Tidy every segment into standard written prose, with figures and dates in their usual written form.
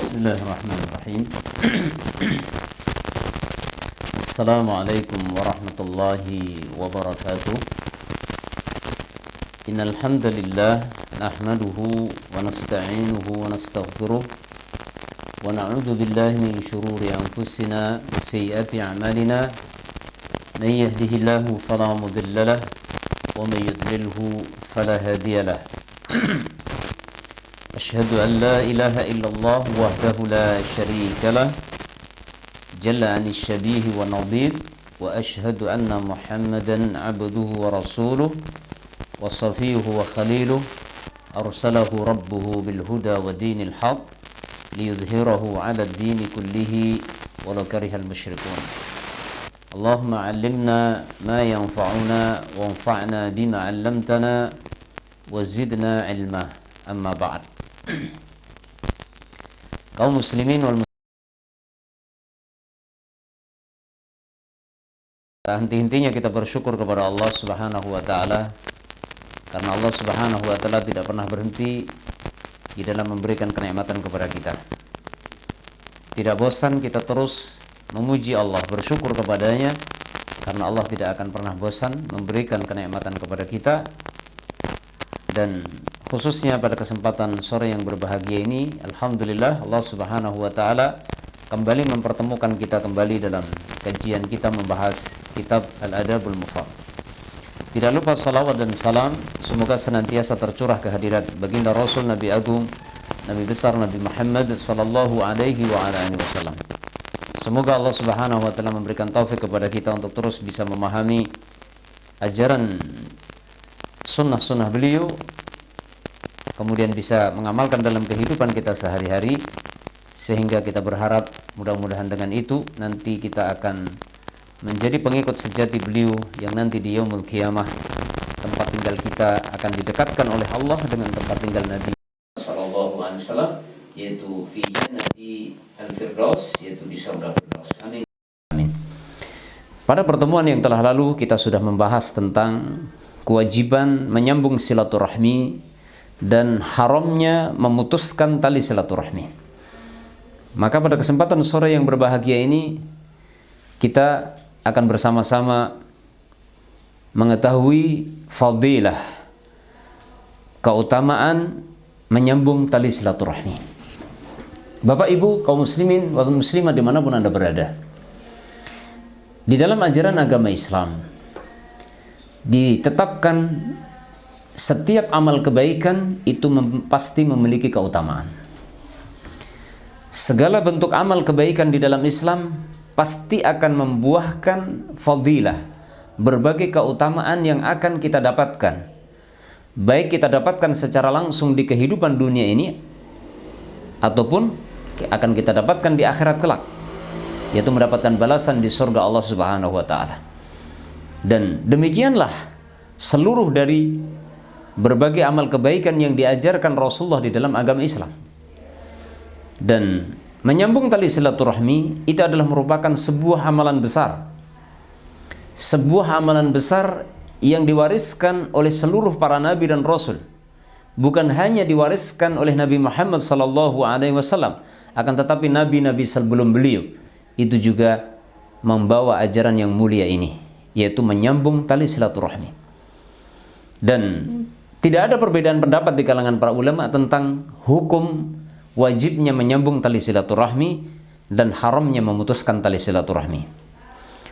Bismillahirrahmanirrahim. Assalamualaikum warahmatullahi wabarakatuh. Innal hamdalillah nahmaduhu wa nasta'inuhu wa nastaghfiruh wa na'udzu billahi min shururi anfusina wa sayyiati a'malina. Man yahdihillahu fala mudilla lahu wa man yudlilhu fala hadiya lahu. أشهد أن لا إله إلا الله وحده لا شريك له جل عن الشبيه والنظير وأشهد أن محمدا عبده ورسوله وصفيه وخليله أرسله ربه بالهدى ودين الحق ليظهره على الدين كله ولو كره المشركون. اللهم علمنا ما ينفعنا وانفعنا بما علمتنا وزدنا علما. أما بعد. Kaum muslimin wal muslimat, henti-hentinya kita bersyukur kepada Allah Subhanahu wa taala, karena Allah Subhanahu wa taala tidak pernah berhenti di dalam memberikan kenikmatan kepada kita. Tidak bosan kita terus memuji Allah, bersyukur kepadanya, karena Allah tidak akan pernah bosan memberikan kenikmatan kepada kita. Dan khususnya pada kesempatan sore yang berbahagia ini, alhamdulillah Allah Subhanahu wa taala kembali mempertemukan kita kembali dalam kajian kita membahas kitab Al-Adabul Mufrad. Tidak lupa salawat dan salam semoga senantiasa tercurah kehadirat baginda Rasul Nabi Agung, Nabi besar Nabi Muhammad sallallahu alaihi wa ala alihi wasallam. Semoga Allah Subhanahu wa taala memberikan taufik kepada kita untuk terus bisa memahami ajaran sunnah-sunnah beliau, kemudian bisa mengamalkan dalam kehidupan kita sehari-hari, sehingga kita berharap mudah-mudahan dengan itu nanti kita akan menjadi pengikut sejati beliau, yang nanti di yaumul qiyamah tempat tinggal kita akan didekatkan oleh Allah dengan tempat tinggal Nabi sallallahu alaihi wasallam, yaitu fi jannati al-firdaus, yaitu di surga firdaus. Amin. Amin. Pada pertemuan yang telah lalu kita sudah membahas tentang kewajiban menyambung silaturahmi dan haramnya memutuskan tali silaturahmi. Maka pada kesempatan sore yang berbahagia ini kita akan bersama-sama mengetahui fadilah, keutamaan menyambung tali silaturahmi. Bapak Ibu kaum muslimin wal muslimah dimanapun Anda berada, di dalam ajaran agama Islam ditetapkan setiap amal kebaikan itu pasti memiliki keutamaan. Segala bentuk amal kebaikan di dalam Islam pasti akan membuahkan fadilah, berbagai keutamaan yang akan kita dapatkan. Baik kita dapatkan secara langsung di kehidupan dunia ini, ataupun akan kita dapatkan di akhirat kelak, yaitu mendapatkan balasan di surga Allah Subhanahu wa taala. Dan demikianlah seluruh dari berbagai amal kebaikan yang diajarkan Rasulullah di dalam agama Islam. Dan menyambung tali silaturahmi itu adalah merupakan sebuah amalan besar. Sebuah amalan besar yang diwariskan oleh seluruh para nabi dan rasul. Bukan hanya diwariskan oleh Nabi Muhammad sallallahu alaihi wasallam, akan tetapi nabi-nabi sebelum beliau itu juga membawa ajaran yang mulia ini, yaitu menyambung tali silaturahmi. Dan tidak ada perbedaan pendapat di kalangan para ulama tentang hukum wajibnya menyambung tali silaturahmi dan haramnya memutuskan tali silaturahmi.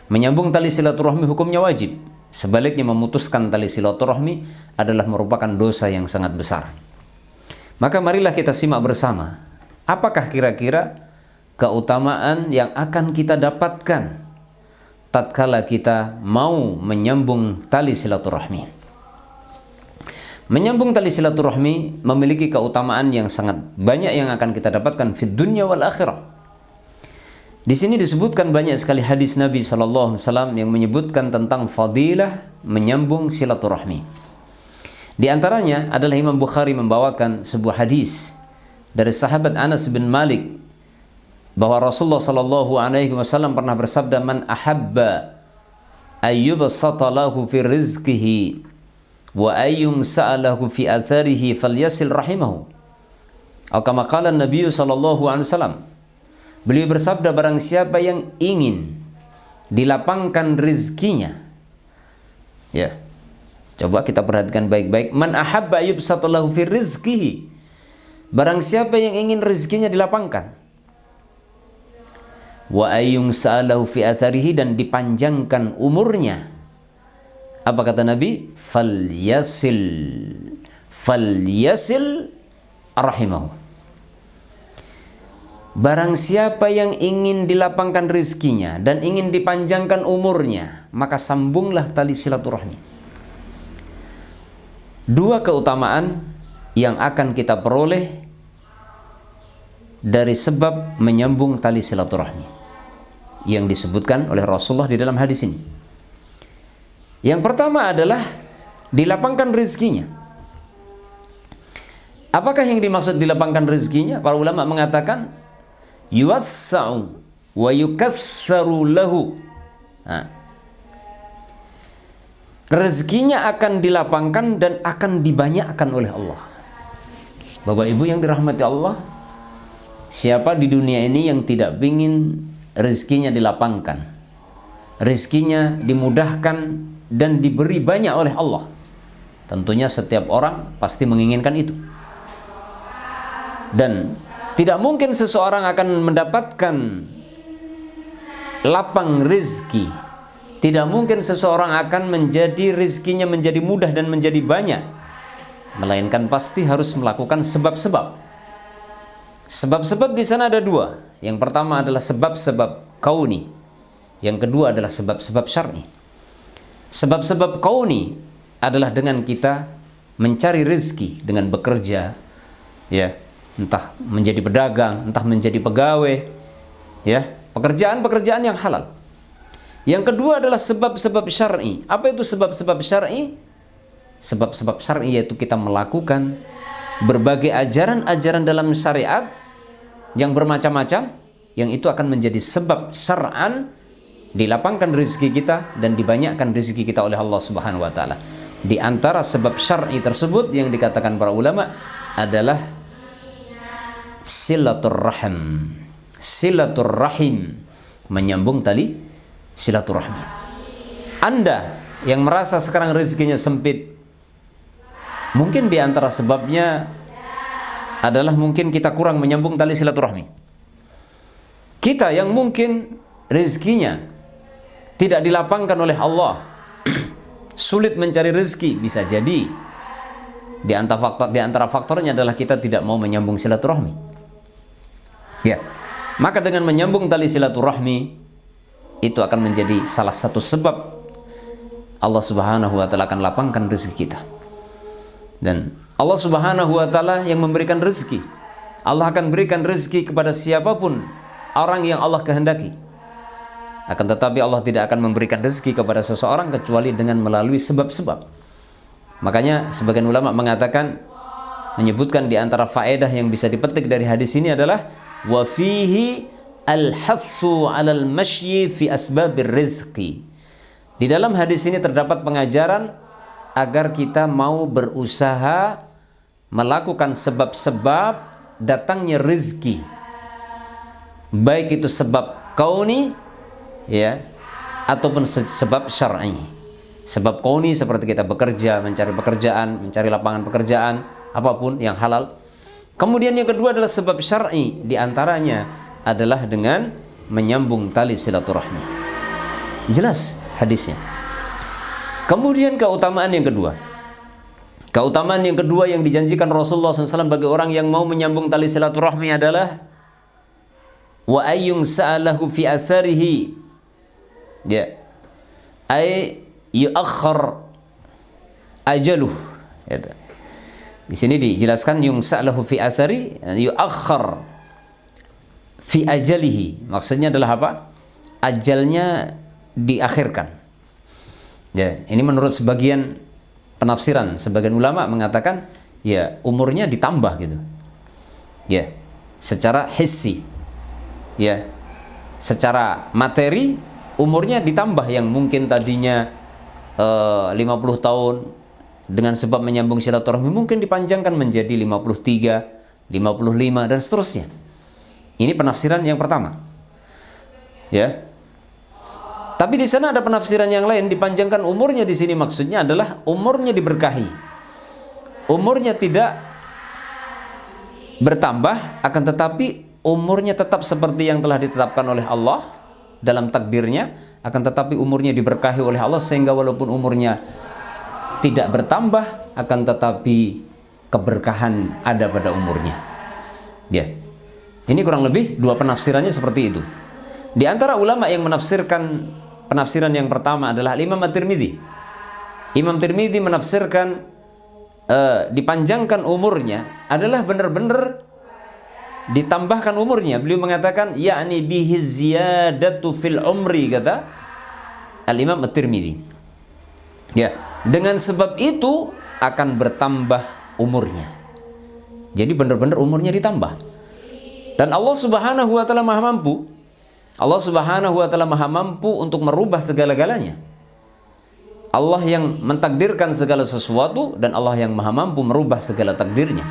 Menyambung tali silaturahmi hukumnya wajib, sebaliknya memutuskan tali silaturahmi adalah merupakan dosa yang sangat besar. Maka marilah kita simak bersama, apakah kira-kira keutamaan yang akan kita dapatkan tatkala kita mau menyambung tali silaturahmi. Menyambung tali silaturahmi memiliki keutamaan yang sangat banyak yang akan kita dapatkan fid dunya wal akhirah. Di sini disebutkan banyak sekali hadis Nabi sallallahu alaihi wasallam yang menyebutkan tentang fadilah menyambung silaturahmi. Di antaranya adalah Imam Bukhari membawakan sebuah hadis dari sahabat Anas bin Malik bahwa Rasulullah sallallahu alaihi wasallam pernah bersabda, "Man ahabba ayyubsata lahu fi rizqihi wa ayyum sa'alahu fi atharihi falyasil rahimahu." Atau kama qala Nabi sallallahu alaihi wasallam. Beliau bersabda, barang siapa yang ingin dilapangkan rizkinya. Ya. Coba kita perhatikan baik-baik. Man ahabba yubsatallahu fi rizqihi. Barang siapa yang ingin rizkinya dilapangkan. Wa ayyung sa'alahu fi atharihi, dan dipanjangkan umurnya. Apa kata Nabi? Falyasil rahimahu. Barang siapa yang ingin dilapangkan rizkinya dan ingin dipanjangkan umurnya, maka sambunglah tali silaturahmi. Dua keutamaan yang akan kita peroleh dari sebab menyambung tali silaturahmi yang disebutkan oleh Rasulullah di dalam hadis ini. Yang pertama adalah dilapangkan rezekinya. Apakah yang dimaksud dilapangkan rezekinya? Para ulama mengatakan yuwassa'u wa yukatsaru lahu. Rezekinya akan dilapangkan dan akan dibanyakkan oleh Allah. Bapak Ibu yang dirahmati Allah, siapa di dunia ini yang tidak ingin rezekinya dilapangkan, rezekinya dimudahkan dan diberi banyak oleh Allah? Tentunya setiap orang pasti menginginkan itu. Dan tidak mungkin seseorang akan mendapatkan lapang rezeki, tidak mungkin seseorang akan menjadi rezekinya menjadi mudah dan menjadi banyak, melainkan pasti harus melakukan sebab-sebab. Sebab-sebab di sana ada dua. Yang pertama adalah sebab-sebab kauni. Yang kedua adalah sebab-sebab syar'i. Sebab-sebab kauni adalah dengan kita mencari rezeki dengan bekerja, ya, entah menjadi pedagang, entah menjadi pegawai, ya, pekerjaan-pekerjaan yang halal. Yang kedua adalah sebab-sebab syar'i. Apa itu sebab-sebab syar'i? Sebab-sebab syar'i yaitu kita melakukan berbagai ajaran-ajaran dalam syariat yang bermacam-macam, yang itu akan menjadi sebab syar'an dilapangkan rezeki kita dan dibanyakkan rezeki kita oleh Allah Subhanahu wa taala. Di antara sebab syar'i tersebut yang dikatakan para ulama adalah silaturrahim. Silaturrahim, menyambung tali silaturahmi. Anda yang merasa sekarang rezekinya sempit, mungkin di antara sebabnya adalah mungkin kita kurang menyambung tali silaturahmi. Kita yang mungkin rezekinya tidak dilapangkan oleh Allah, sulit mencari rezeki, bisa jadi di antara faktornya adalah kita tidak mau menyambung silaturahmi. Ya, maka dengan menyambung tali silaturahmi itu akan menjadi salah satu sebab Allah Subhanahu wa taala akan lapangkan rezeki kita. Dan Allah Subhanahu wa taala yang memberikan rezeki. Allah akan berikan rezeki kepada siapapun orang yang Allah kehendaki. Akan tetapi Allah tidak akan memberikan rezeki kepada seseorang kecuali dengan melalui sebab-sebab. Makanya sebagian ulama mengatakan, menyebutkan di antara faedah yang bisa dipetik dari hadis ini adalah wa fihi al-hassu 'alal masyi fi asbabir rizqi. Di dalam hadis ini terdapat pengajaran agar kita mau berusaha melakukan sebab-sebab datangnya rezeki, baik itu sebab kauni, ya, ataupun sebab syar'i. Sebab kauni seperti kita bekerja, mencari pekerjaan, mencari lapangan pekerjaan, apapun yang halal. Kemudian yang kedua adalah sebab syar'i, di antaranya adalah dengan menyambung tali silaturahmi. Jelas hadisnya. Kemudian keutamaan yang kedua. Keutamaan yang kedua yang dijanjikan Rasulullah SAW bagi orang yang mau menyambung tali silaturahmi adalah wa ayyung sa'alahu fi atharihi, ya, ay yuakhir ajaluh. Di sini dijelaskan yung sa'alahu fi athari, yuakhir fi ajalihi. Maksudnya adalah apa? Ajalnya diakhirkan. Ya, ini menurut sebagian penafsiran, sebagian ulama mengatakan ya umurnya ditambah gitu. Ya, secara hissi. Ya. Secara materi umurnya ditambah, yang mungkin tadinya 50 tahun dengan sebab menyambung silaturahmi mungkin dipanjangkan menjadi 53, 55 dan seterusnya. Ini penafsiran yang pertama. Ya. Tapi di sana ada penafsiran yang lain, dipanjangkan umurnya di sini maksudnya adalah umurnya diberkahi. Umurnya tidak bertambah, akan tetapi umurnya tetap seperti yang telah ditetapkan oleh Allah dalam takdirnya, akan tetapi umurnya diberkahi oleh Allah sehingga walaupun umurnya tidak bertambah, akan tetapi keberkahan ada pada umurnya. Ya. Ini kurang lebih dua penafsirannya seperti itu. Di antara ulama yang menafsirkan penafsiran yang pertama adalah Imam At-Tirmidzi. Imam Tirmidzi menafsirkan dipanjangkan umurnya adalah benar-benar ditambahkan umurnya. Beliau mengatakan yakni bihi ziyadatu fil umri, kata Al-Imam At-Tirmidzi. Ya, dengan sebab itu akan bertambah umurnya. Jadi benar-benar umurnya ditambah. Dan Allah Subhanahu wa taala Maha mampu. Allah Subhanahu wa taala Maha mampu untuk merubah segala-galanya. Allah yang mentakdirkan segala sesuatu dan Allah yang Maha mampu merubah segala takdirnya.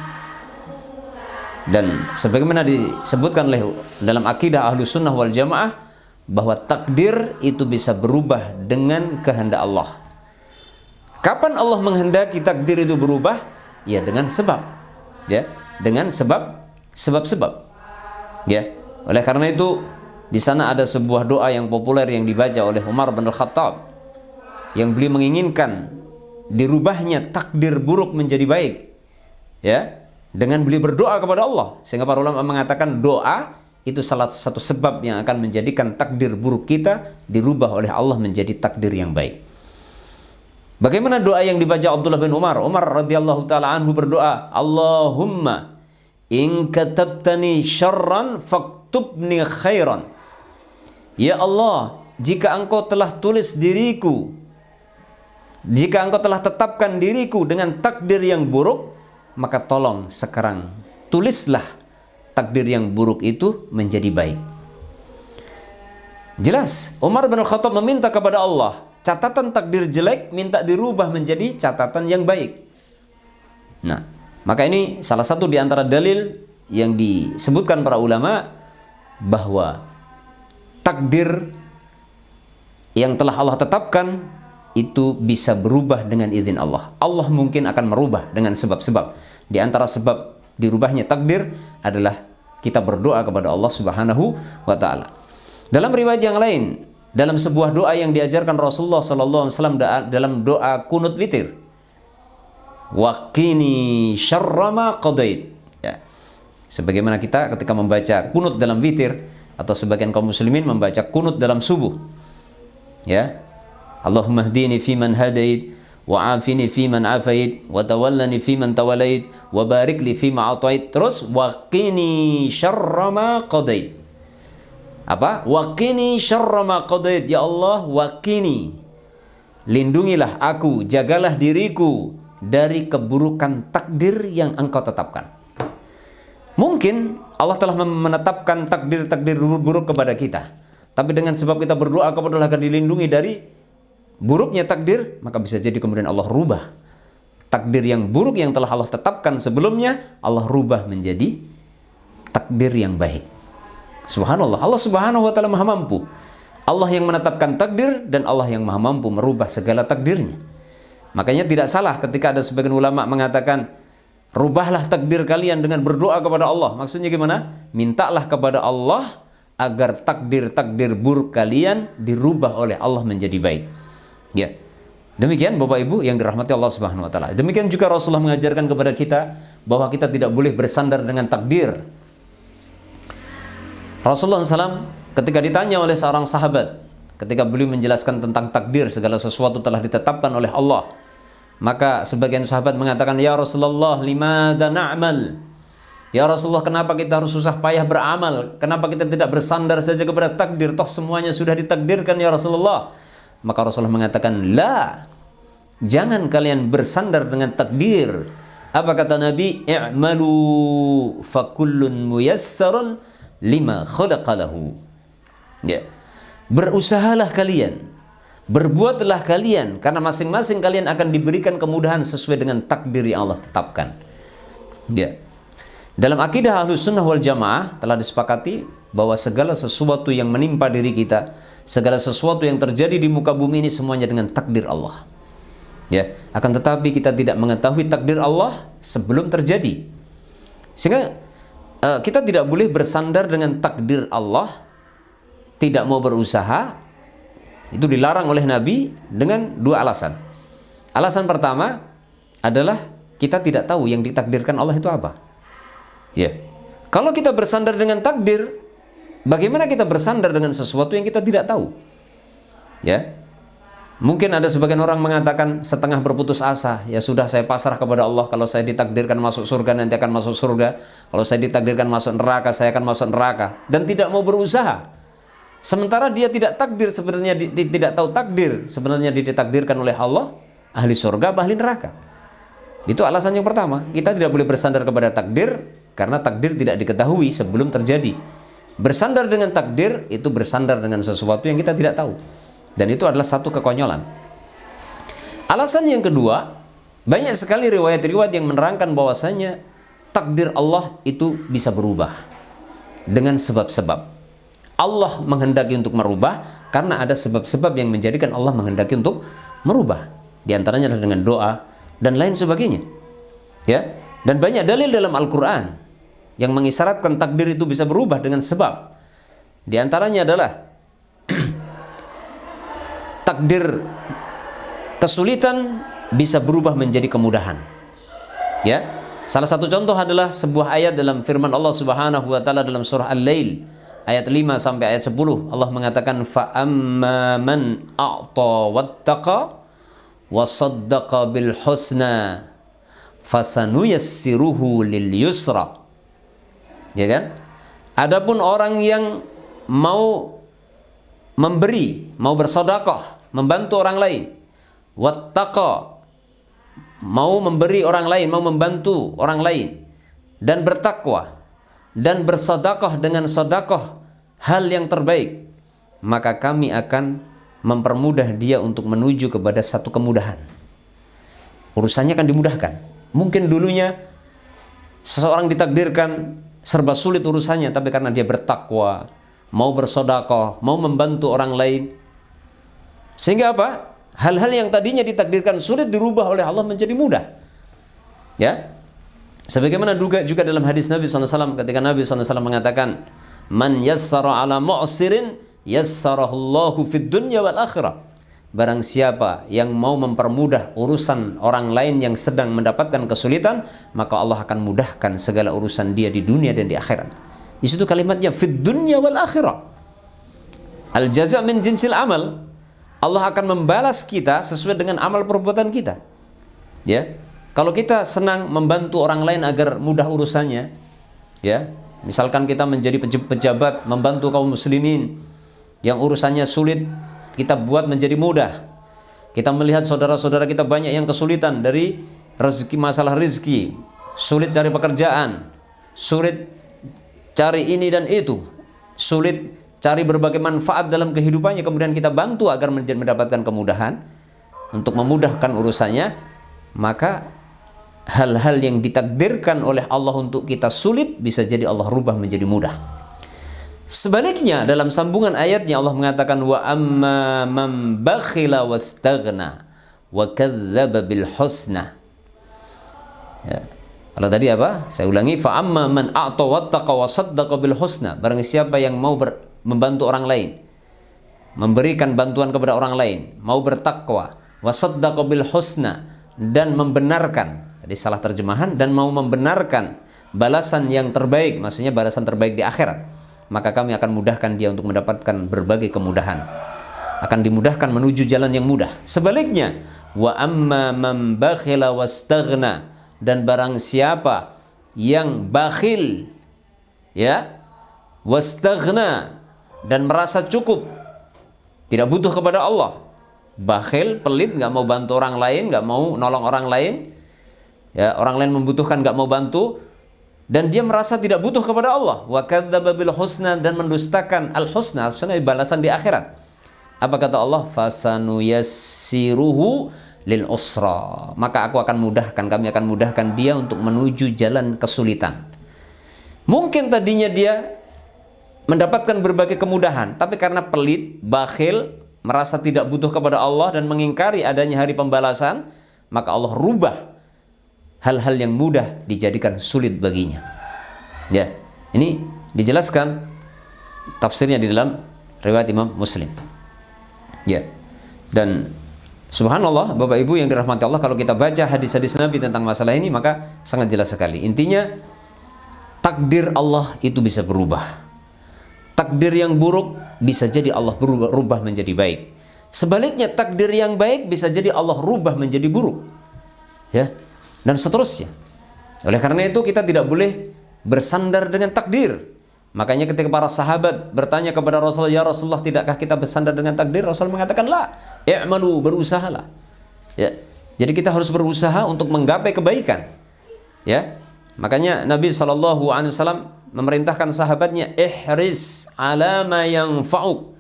Dan sebagaimana disebutkan dalam akidah Ahlus Sunnah wal Jamaah bahwa takdir itu bisa berubah dengan kehendak Allah. Kapan Allah menghendaki takdir itu berubah? Ya dengan sebab. Ya, dengan sebab-sebab. Ya. Oleh karena itu di sana ada sebuah doa yang populer yang dibaca oleh Umar bin Al-Khattab yang beliau menginginkan dirubahnya takdir buruk menjadi baik. Ya. Dengan beliau berdoa kepada Allah, sehingga para ulama mengatakan doa itu salah satu sebab yang akan menjadikan takdir buruk kita dirubah oleh Allah menjadi takdir yang baik. Bagaimana doa yang dibaca Abdullah bin Umar? Umar radhiyallahu taala anhu berdoa, Allahumma in katabtani syarran faktubni khairan. Ya Allah, jika engkau telah tulis diriku, jika engkau telah tetapkan diriku dengan takdir yang buruk, maka tolong sekarang tulislah takdir yang buruk itu menjadi baik. Jelas, Umar bin Khattab meminta kepada Allah, catatan takdir jelek minta dirubah menjadi catatan yang baik. Nah, maka ini salah satu di antara dalil yang disebutkan para ulama bahwa takdir yang telah Allah tetapkan itu bisa berubah dengan izin Allah. Allah mungkin akan merubah dengan sebab-sebab. Di antara sebab dirubahnya takdir adalah kita berdoa kepada Allah Subhanahu wa taala. Dalam riwayat yang lain, dalam sebuah doa yang diajarkan Rasulullah sallallahu alaihi wasallam dalam doa kunut witir, waqini syarra ma qadait. Ya. Sebagaimana kita ketika membaca kunut dalam witir, atau sebagian kaum muslimin membaca kunut dalam subuh. Ya. Allahumma hdini fiman hadait, wa afini fiman afait, wa tawallani fiman tawalait, wa barik li fima atait. Terus waqini syarra ma qadait. Apa? Waqini syarra ma qadait. Ya Allah, waqini, lindungilah aku, jagalah diriku dari keburukan takdir yang engkau tetapkan. Mungkin Allah telah menetapkan takdir-takdir buruk kepada kita, tapi dengan sebab kita berdoa kepada Allah agar dilindungi dari buruknya takdir, maka bisa jadi kemudian Allah rubah takdir yang buruk yang telah Allah tetapkan sebelumnya, Allah rubah menjadi takdir yang baik. Subhanallah, Allah Subhanahu wa taala Maha mampu. Allah yang menetapkan takdir dan Allah yang Maha mampu merubah segala takdirnya. Makanya tidak salah ketika ada sebagian ulama mengatakan, rubahlah takdir kalian dengan berdoa kepada Allah. Maksudnya gimana? Mintalah kepada Allah agar takdir-takdir buruk kalian dirubah oleh Allah menjadi baik. Ya. Demikian Bapak Ibu yang dirahmati Allah Subhanahu wa taala. Demikian juga Rasulullah mengajarkan kepada kita bahwa kita tidak boleh bersandar dengan takdir. Rasulullah SAW ketika ditanya oleh seorang sahabat, ketika beliau menjelaskan tentang takdir, segala sesuatu telah ditetapkan oleh Allah, maka sebagian sahabat mengatakan, ya Rasulullah, limadza na'mal? Ya Rasulullah, kenapa kita harus susah payah beramal? Kenapa kita tidak bersandar saja kepada takdir? Toh semuanya sudah ditakdirkan ya Rasulullah. Maka Rasulullah mengatakan, la, jangan kalian bersandar dengan takdir. Apa kata Nabi? I'malu fakullun muyassarun lima khalaqalahu. Ya. Berusahalah kalian, berbuatlah kalian, karena masing-masing kalian akan diberikan kemudahan sesuai dengan takdir yang Allah tetapkan. Ya. Dalam akidah Ahlus Sunnah wal Jamaah telah disepakati bahwa segala sesuatu yang menimpa diri kita, segala sesuatu yang terjadi di muka bumi ini semuanya dengan takdir Allah. Ya, akan tetapi kita tidak mengetahui takdir Allah sebelum terjadi. Sehingga kita tidak boleh bersandar dengan takdir Allah, tidak mau berusaha. Itu dilarang oleh Nabi dengan dua alasan. Alasan pertama adalah kita tidak tahu yang ditakdirkan Allah itu apa. Ya. Kalau kita bersandar dengan takdir, bagaimana kita bersandar dengan sesuatu yang kita tidak tahu? Ya. Mungkin ada sebagian orang mengatakan setengah berputus asa, ya sudah saya pasrah kepada Allah, kalau saya ditakdirkan masuk surga nanti akan masuk surga, kalau saya ditakdirkan masuk neraka saya akan masuk neraka, dan tidak mau berusaha. Sementara dia tidak takdir sebenarnya, tidak tahu takdir sebenarnya ditakdirkan oleh Allah ahli surga, ahli neraka. Itu alasan yang pertama. Kita tidak boleh bersandar kepada takdir karena takdir tidak diketahui sebelum terjadi. Bersandar dengan takdir itu bersandar dengan sesuatu yang kita tidak tahu, dan itu adalah satu kekonyolan. Alasan yang kedua, banyak sekali riwayat-riwayat yang menerangkan bahwasanya takdir Allah itu bisa berubah dengan sebab-sebab. Allah menghendaki untuk merubah karena ada sebab-sebab yang menjadikan Allah menghendaki untuk merubah. Di antaranya adalah dengan doa dan lain sebagainya. Ya, dan banyak dalil dalam Al-Qur'an yang mengisyaratkan takdir itu bisa berubah dengan sebab. Di antaranya adalah takdir kesulitan bisa berubah menjadi kemudahan. Ya, salah satu contoh adalah sebuah ayat dalam firman Allah Subhanahu wa taala dalam surah Al-Lail ayat 5 sampai ayat 10. Allah mengatakan fa amma man a'ta wattaqa wa saddaqa bil husna fasanuyassiruhu lil yusra. Ya kan? Adapun orang yang mau memberi, mau bersedekah, membantu orang lain, wattaqa, mau memberi orang lain, mau membantu orang lain, dan bertakwa dan bersedekah dengan sedekah hal yang terbaik, maka kami akan mempermudah dia untuk menuju kepada satu kemudahan. Urusannya akan dimudahkan. Mungkin dulunya seseorang ditakdirkan serba sulit urusannya, tapi karena dia bertakwa, mau bersedekah, mau membantu orang lain, sehingga apa? Hal-hal yang tadinya ditakdirkan sulit dirubah oleh Allah menjadi mudah. Ya, sebagaimana juga dalam hadis Nabi SAW ketika Nabi SAW mengatakan, man yassara ala mu'sirin yassarahullahu fid dunya wal akhirah. Barang siapa yang mau mempermudah urusan orang lain yang sedang mendapatkan kesulitan, maka Allah akan mudahkan segala urusan dia di dunia dan di akhirat. Di situ kalimatnya fid dunya wal akhirah. Al jaza' min jinsil amal. Allah akan membalas kita sesuai dengan amal perbuatan kita. Ya. Kalau kita senang membantu orang lain agar mudah urusannya, ya, misalkan kita menjadi pejabat membantu kaum muslimin yang urusannya sulit, kita buat menjadi mudah. Kita melihat saudara-saudara kita banyak yang kesulitan dari rezeki, masalah rezeki, sulit cari pekerjaan, sulit cari ini dan itu, sulit cari berbagai manfaat dalam kehidupannya, kemudian kita bantu agar mendapatkan kemudahan untuk memudahkan urusannya, maka hal-hal yang ditakdirkan oleh Allah untuk kita sulit bisa jadi Allah rubah menjadi mudah. Sebaliknya dalam sambungan ayatnya Allah mengatakan wa amma man bakhila wastaghna wa kadzdzaba bil husna. Ya. Kalau tadi apa? Saya ulangi, fa amma man a'ta wattaqa wa saddaqa bil husna. Barang siapa yang mau membantu orang lain, memberikan bantuan kepada orang lain, mau bertakwa, wa saddaqa bil husna, dan membenarkan. Tadi salah terjemahan, dan mau membenarkan balasan yang terbaik, maksudnya balasan terbaik di akhirat, maka kami akan mudahkan dia untuk mendapatkan berbagai kemudahan, akan dimudahkan menuju jalan yang mudah. Sebaliknya, wa amma man bakhila wastaghna, dan barang siapa yang bakhil, ya, wastaghna, dan merasa cukup, tidak butuh kepada Allah, bakhil, pelit, nggak mau bantu orang lain, nggak mau nolong orang lain, ya, orang lain membutuhkan nggak mau bantu, dan dia merasa tidak butuh kepada Allah, wa kadzdzaba bil husna, dan mendustakan al husna, balasan di akhirat. Apa kata Allah? Fasanuyassiruhu lil usra, maka aku akan mudahkan, kami akan mudahkan dia untuk menuju jalan kesulitan. Mungkin tadinya dia mendapatkan berbagai kemudahan, tapi karena pelit, bakhil, merasa tidak butuh kepada Allah dan mengingkari adanya hari pembalasan, maka Allah rubah hal-hal yang mudah dijadikan sulit baginya. Ya, ini dijelaskan tafsirnya di dalam riwayat Imam Muslim. Ya. Dan subhanallah, Bapak Ibu yang dirahmati Allah, kalau kita baca hadis-hadis Nabi tentang masalah ini, maka sangat jelas sekali. Intinya, takdir Allah itu bisa berubah. Takdir yang buruk bisa jadi Allah rubah menjadi baik. Sebaliknya, takdir yang baik bisa jadi Allah rubah menjadi buruk. Ya. Dan seterusnya. Oleh karena itu, kita tidak boleh bersandar dengan takdir. Makanya ketika para sahabat bertanya kepada Rasulullah, "Ya Rasulullah, tidakkah kita bersandar dengan takdir?" Rasul mengatakan, "La, i'malu, berusahalah." Ya. Jadi kita harus berusaha untuk menggapai kebaikan. Ya. Makanya Nabi SAW memerintahkan sahabatnya, "Ihris ala ma yanfa'uk."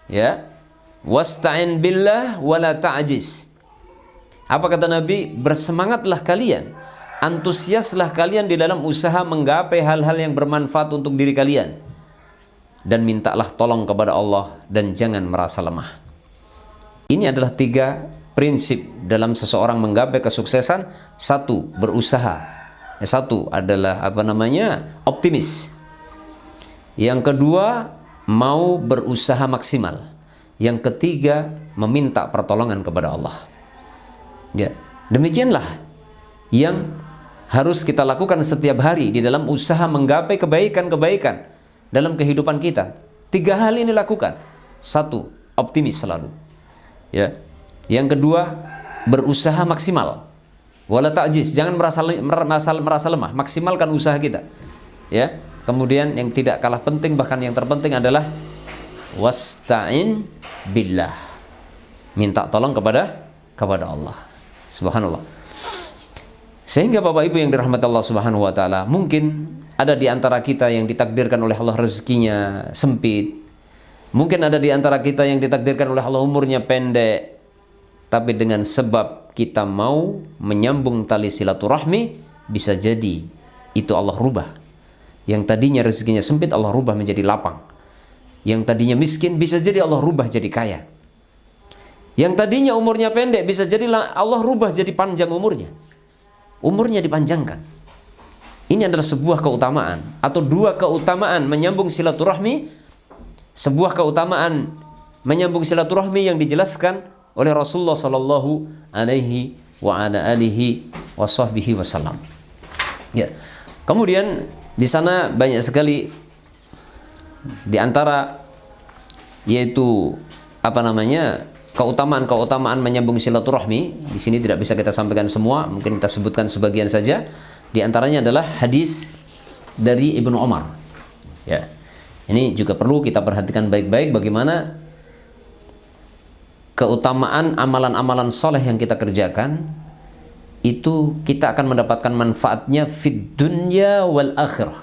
Ya. "Wasta'in billah wa la ta'jiz." Apa kata Nabi? Bersemangatlah kalian, antusiaslah kalian di dalam usaha menggapai hal-hal yang bermanfaat untuk diri kalian, dan mintalah tolong kepada Allah dan jangan merasa lemah. Ini adalah 3 prinsip dalam seseorang menggapai kesuksesan. 1, berusaha. 1 adalah optimis. Yang kedua, mau berusaha maksimal. Yang ketiga, meminta pertolongan kepada Allah. Ya, demikianlah yang harus kita lakukan setiap hari di dalam usaha menggapai kebaikan-kebaikan dalam kehidupan kita. 3 hal ini lakukan. 1, optimis selalu. Ya. Yang kedua, berusaha maksimal. Wala ta'jiz, jangan merasa lemah, maksimalkan usaha kita. Ya. Kemudian yang tidak kalah penting, bahkan yang terpenting adalah wasta'in billah. Minta tolong kepada Allah. Subhanallah. Sehingga Bapak Ibu yang dirahmati Allah Subhanahu wa taala, mungkin ada di antara kita yang ditakdirkan oleh Allah rezekinya sempit. Mungkin ada di antara kita yang ditakdirkan oleh Allah umurnya pendek. Tapi dengan sebab kita mau menyambung tali silaturahmi, bisa jadi itu Allah rubah. Yang tadinya rezekinya sempit, Allah rubah menjadi lapang. Yang tadinya miskin, bisa jadi Allah rubah jadi kaya. Yang tadinya umurnya pendek, bisa jadi Allah rubah jadi panjang umurnya. Umurnya dipanjangkan. Ini adalah sebuah keutamaan atau 2 keutamaan menyambung silaturahmi. Sebuah keutamaan menyambung silaturahmi yang dijelaskan oleh Rasulullah sallallahu alaihi wa ala alihi washabbihi wasallam. Ya. Kemudian di sana banyak sekali di antara yaitu keutamaan menyambung silaturahmi. Di sini tidak bisa kita sampaikan semua, mungkin kita sebutkan sebagian saja. Di antaranya adalah hadis dari Ibnu Umar. Ya. Ini juga perlu kita perhatikan baik-baik bagaimana keutamaan amalan-amalan soleh yang kita kerjakan itu kita akan mendapatkan manfaatnya fid dunya wal akhirah.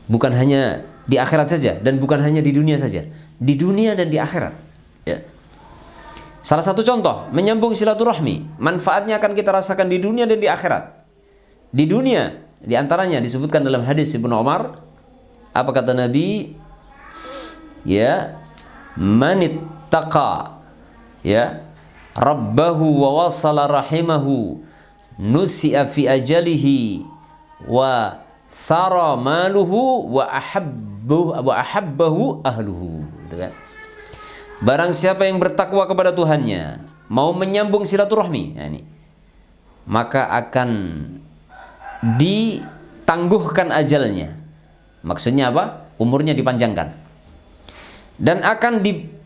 Bukan hanya di akhirat saja dan bukan hanya di dunia saja, di dunia dan di akhirat. Ya. Salah satu contoh menyambung silaturahmi, manfaatnya akan kita rasakan di dunia dan di akhirat. Di dunia, di antaranya disebutkan dalam hadis Ibnu Umar, apa kata Nabi? Ya, manittaqa ya rabbahu wa wasala rahimahu nusi'a fi ajalihi wa thara maluhu wa ahabbahu ahluhu. Gitu kan? Barang siapa yang bertakwa kepada Tuhannya, mau menyambung silaturahmi, maka akan ditangguhkan ajalnya. Maksudnya apa? Umurnya dipanjangkan. Dan akan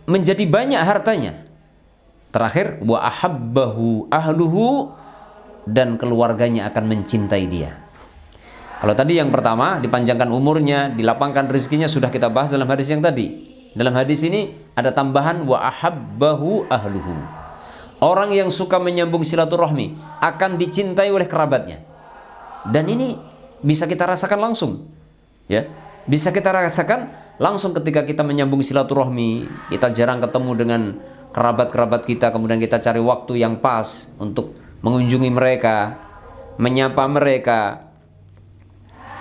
menjadi banyak hartanya. Terakhir, wa ahabbahu ahluhu, dan keluarganya akan mencintai dia. Kalau tadi yang pertama, dipanjangkan umurnya, dilapangkan rezekinya, sudah kita bahas dalam hadis yang tadi. Dalam hadis ini ada tambahan wa ahabbahu ahluhu. Orang yang suka menyambung silaturahmi akan dicintai oleh kerabatnya. Dan ini bisa kita rasakan langsung. Ya, bisa kita rasakan langsung ketika kita menyambung silaturahmi. Kita jarang ketemu dengan kerabat-kerabat kita, kemudian kita cari waktu yang pas untuk mengunjungi mereka, menyapa mereka.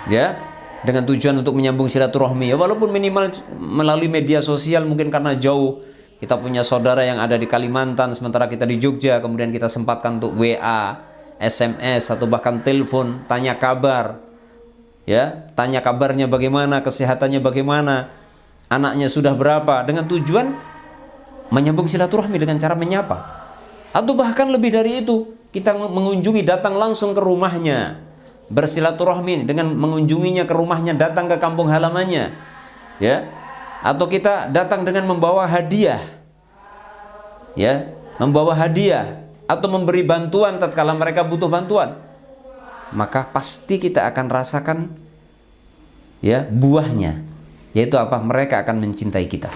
ya, dengan tujuan untuk menyambung silaturahmi, ya walaupun minimal melalui media sosial, mungkin karena jauh kita punya saudara yang ada di Kalimantan sementara kita di Jogja, kemudian kita sempatkan untuk WA, SMS atau bahkan telepon, tanya kabar, ya, tanya kabarnya bagaimana, kesehatannya bagaimana, anaknya sudah berapa, dengan tujuan menyambung silaturahmi dengan cara menyapa. Atau bahkan lebih dari itu, kita mengunjungi, datang langsung ke rumahnya, bersilaturahmi dengan mengunjunginya ke rumahnya, datang ke kampung halamannya, ya. Atau kita datang dengan membawa hadiah, ya, membawa hadiah atau memberi bantuan tatkala mereka butuh bantuan, maka pasti kita akan rasakan, ya, buahnya, yaitu apa? Mereka akan mencintai kita.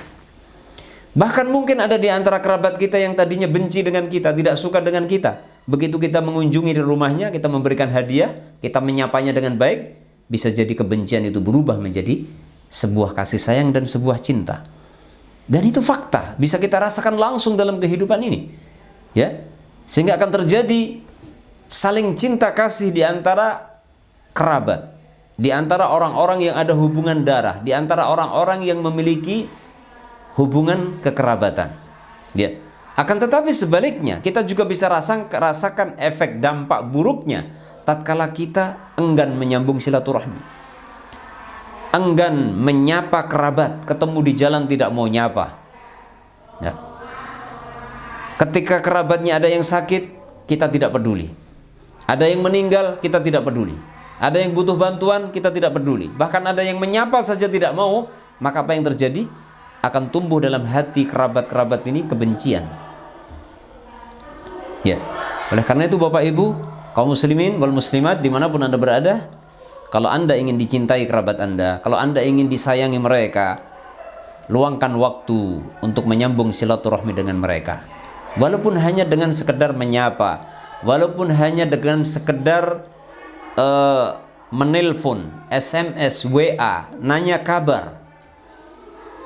Bahkan mungkin ada di antara kerabat kita yang tadinya benci dengan kita, tidak suka dengan kita. Begitu kita mengunjungi di rumahnya, kita memberikan hadiah, kita menyapanya dengan baik, bisa jadi kebencian itu berubah menjadi sebuah kasih sayang dan sebuah cinta. Dan itu fakta, bisa kita rasakan langsung dalam kehidupan ini, ya. Sehingga akan terjadi saling cinta kasih di antara kerabat, di antara orang-orang yang ada hubungan darah, di antara orang-orang yang memiliki hubungan kekerabatan, ya. Akan tetapi sebaliknya, kita juga bisa rasakan efek dampak buruknya tatkala kita enggan menyambung silaturahmi, enggan menyapa kerabat, ketemu di jalan tidak mau nyapa, ya. Ketika kerabatnya ada yang sakit, kita tidak peduli. Ada yang meninggal, kita tidak peduli. Ada yang butuh bantuan, kita tidak peduli. Bahkan ada yang menyapa saja tidak mau, maka apa yang terjadi? Akan tumbuh dalam hati kerabat-kerabat ini kebencian, ya. Oleh karena itu Bapak Ibu, kaum muslimin wal muslimat dimanapun Anda berada, kalau Anda ingin dicintai kerabat Anda, kalau Anda ingin disayangi mereka, luangkan waktu untuk menyambung silaturahmi dengan mereka. Walaupun hanya dengan sekedar menyapa, walaupun hanya dengan sekedar menelpon, SMS, WA, nanya kabar,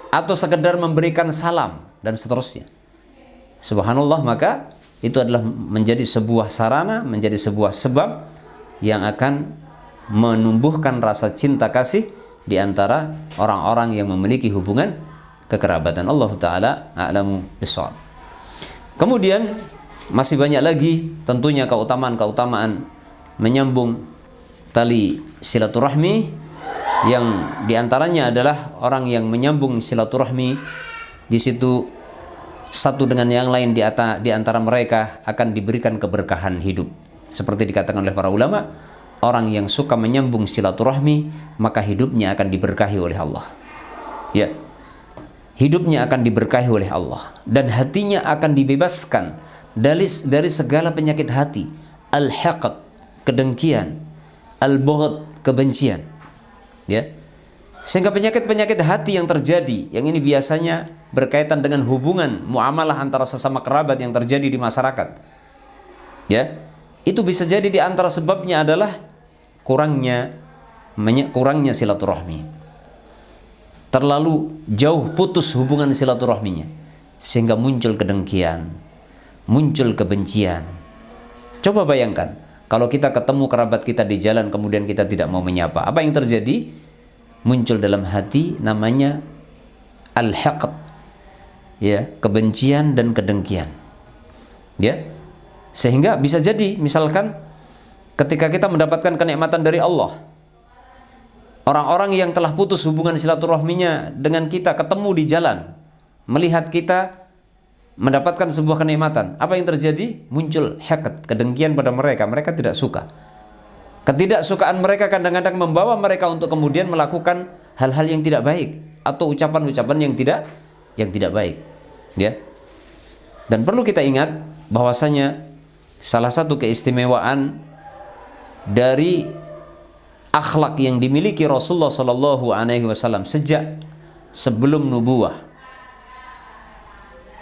atau sekedar memberikan salam dan seterusnya. Subhanallah, maka itu adalah menjadi sebuah sarana, menjadi sebuah sebab yang akan menumbuhkan rasa cinta kasih di antara orang-orang yang memiliki hubungan kekerabatan. Allah Ta'ala a'lamu bishawab. Kemudian masih banyak lagi tentunya keutamaan-keutamaan menyambung tali silaturahmi, yang diantaranya adalah orang yang menyambung silaturahmi, di situ satu dengan yang lain di antara mereka akan diberikan keberkahan hidup. Seperti dikatakan oleh para ulama, orang yang suka menyambung silaturahmi maka hidupnya akan diberkahi oleh Allah, ya. Hidupnya akan diberkahi oleh Allah dan hatinya akan dibebaskan dari segala penyakit hati, al-haqq, kedengkian, al-bughd, kebencian, ya. Sehingga penyakit-penyakit hati yang terjadi, yang ini biasanya berkaitan dengan hubungan muamalah antara sesama kerabat yang terjadi di masyarakat, ya, itu bisa jadi di antara sebabnya adalah kurangnya silaturahmi, terlalu jauh putus hubungan silaturahminya, sehingga muncul kedengkian, muncul kebencian. Coba bayangkan kalau kita ketemu kerabat kita di jalan kemudian kita tidak mau menyapa, apa yang terjadi? Muncul dalam hati namanya al-haqd, ya, kebencian dan kedengkian, ya. Sehingga bisa jadi misalkan ketika kita mendapatkan kenikmatan dari Allah, orang-orang yang telah putus hubungan silaturahminya dengan kita ketemu di jalan, melihat kita mendapatkan sebuah kenikmatan, apa yang terjadi? Muncul haqd, kedengkian pada mereka. Mereka tidak suka. Ketidaksukaan mereka kadang-kadang membawa mereka untuk kemudian melakukan hal-hal yang tidak baik atau ucapan-ucapan yang tidak baik, ya. Dan perlu kita ingat bahwasanya salah satu keistimewaan dari akhlak yang dimiliki Rasulullah Shallallahu Alaihi Wasallam sejak sebelum nubuah,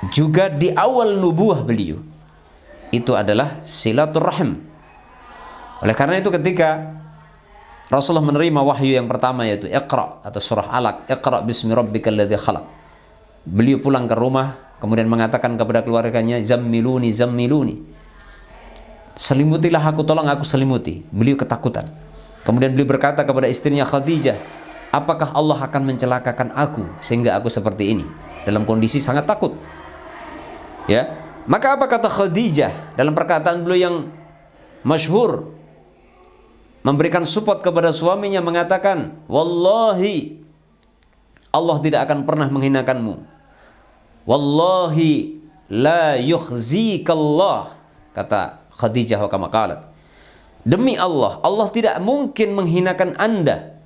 juga di awal nubuah beliau, itu adalah silaturahim. Oleh karena itu ketika Rasulullah menerima wahyu yang pertama, yaitu Iqra atau surah Alaq, Iqra bismi rabbikal ladzi khalaq, beliau pulang ke rumah kemudian mengatakan kepada keluarganya, zammiluni zammiluni, selimutilah aku, tolong aku selimuti. Beliau ketakutan Kemudian beliau berkata kepada istrinya Khadijah, apakah Allah akan mencelakakan aku sehingga aku seperti ini? Dalam kondisi sangat takut. Ya, maka apa kata Khadijah dalam perkataan beliau yang masyhur, memberikan support kepada suaminya, mengatakan, wallahi Allah tidak akan pernah menghinakanmu. Wallahi la yukhzikallah, kata Khadijah wa kama qalat. Demi Allah, Allah tidak mungkin menghinakan Anda,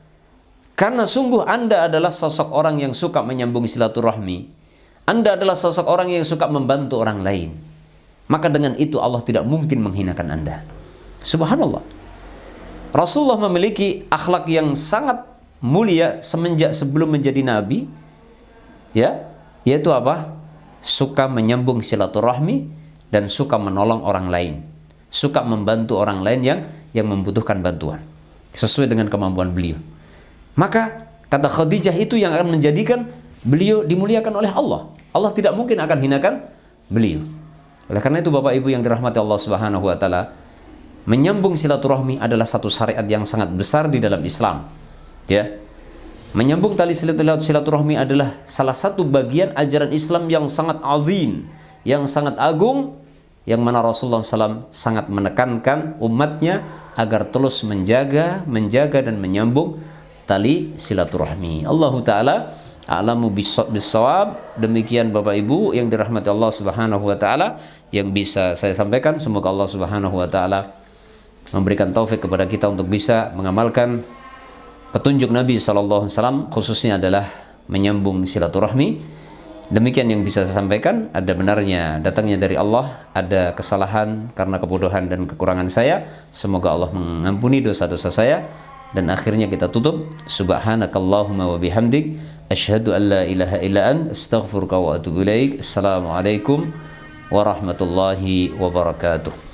karena sungguh Anda adalah sosok orang yang suka menyambung silaturahmi. Anda adalah sosok orang yang suka membantu orang lain. Maka dengan itu Allah tidak mungkin menghinakan Anda. Subhanallah. Rasulullah memiliki akhlak yang sangat mulia semenjak sebelum menjadi nabi, ya, yaitu apa? Suka menyambung silaturahmi dan suka menolong orang lain, suka membantu orang lain yang membutuhkan bantuan sesuai dengan kemampuan beliau. Maka kata Khadijah itu yang akan menjadikan beliau dimuliakan oleh Allah. Allah tidak mungkin akan hinakan beliau. Oleh karena itu Bapak Ibu yang dirahmati Allah Subhanahu wa taala, menyambung silaturahmi adalah satu syariat yang sangat besar di dalam Islam. Ya. Menyambung tali silaturahmi adalah salah satu bagian ajaran Islam yang sangat azim, yang sangat agung, yang mana Rasulullah SAW sangat menekankan umatnya agar terus menjaga dan menyambung tali silaturahmi. Allah Ta'ala a'lamu bissawab. Demikian Bapak Ibu yang dirahmati Allah Subhanahu wa taala yang bisa saya sampaikan. Semoga Allah Subhanahu wa taala memberikan taufik kepada kita untuk bisa mengamalkan petunjuk Nabi SAW, khususnya adalah menyambung silaturahmi. Demikian yang bisa saya sampaikan. Ada benarnya datangnya dari Allah, ada kesalahan karena kebodohan dan kekurangan saya. Semoga Allah mengampuni dosa-dosa saya. Dan akhirnya kita tutup. Subhanakallahumma wa bihamdik, asyhadu an la ilaha illa ant, astaghfiruka wa atubu ilaik. Assalamualaikum warahmatullahi wabarakatuh.